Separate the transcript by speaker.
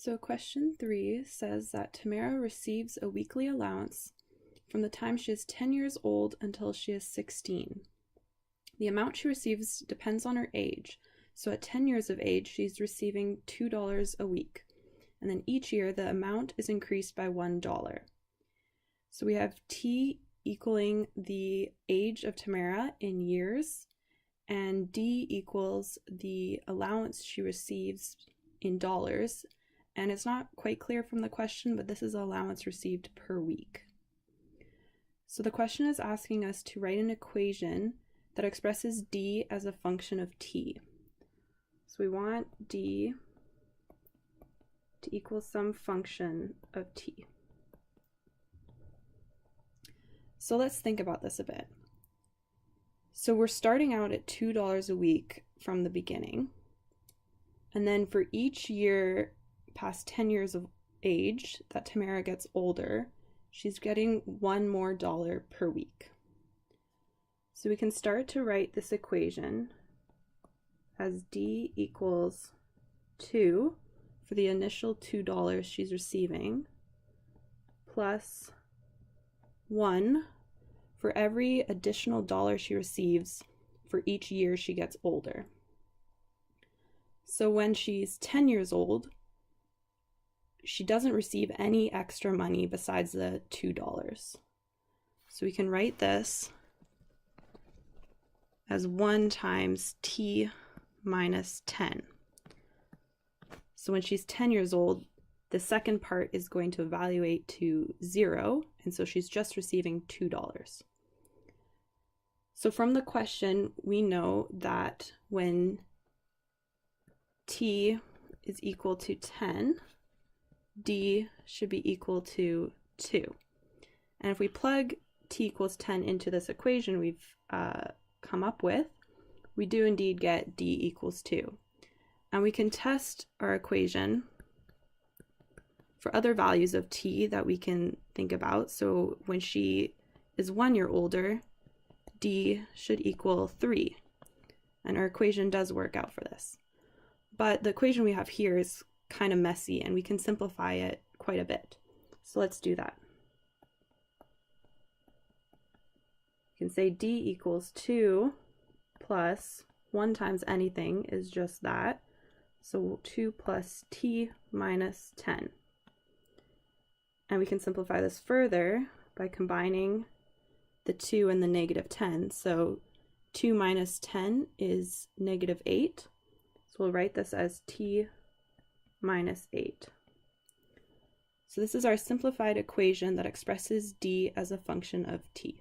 Speaker 1: So question 3 says that Tamara receives a weekly allowance from the time she is 10 years old until she is 16. The amount she receives depends on her age. So at 10 years of age, she's receiving $2 a week. And then each year, the amount is increased by $1. So we have T equaling the age of Tamara in years, and D equals the allowance she receives in dollars. And it's not quite clear from the question, but this is allowance received per week. So the question is asking us to write an equation that expresses D as a function of T. So we want D to equal some function of T. So let's think about this a bit. So we're starting out at $2 a week from the beginning. And then for each year past 10 years of age that Tamara gets older, she's getting $1 more per week. So we can start to write this equation as D equals 2 for the initial $2 she's receiving, plus 1 for every additional dollar she receives for each year she gets older. So when she's 10 years old, she doesn't receive any extra money besides the $2. So we can write this as 1 times T minus 10. So when she's 10 years old, the second part is going to evaluate to 0, and so she's just receiving $2. So from the question, we know that when T is equal to 10, D should be equal to 2. And if we plug T equals 10 into this equation we've come up with, we do indeed get D equals 2. And we can test our equation for other values of T that we can think about. So when she is 1 year older, D should equal 3. And our equation does work out for this. But the equation we have here is kind of messy, and we can simplify it quite a bit. So let's do that. You can say D equals 2 plus 1 times anything is just that. So 2 plus T minus 10. And we can simplify this further by combining the 2 and the negative 10. So 2 minus 10 is negative 8. So we'll write this as T minus 8. So this is our simplified equation that expresses D as a function of T.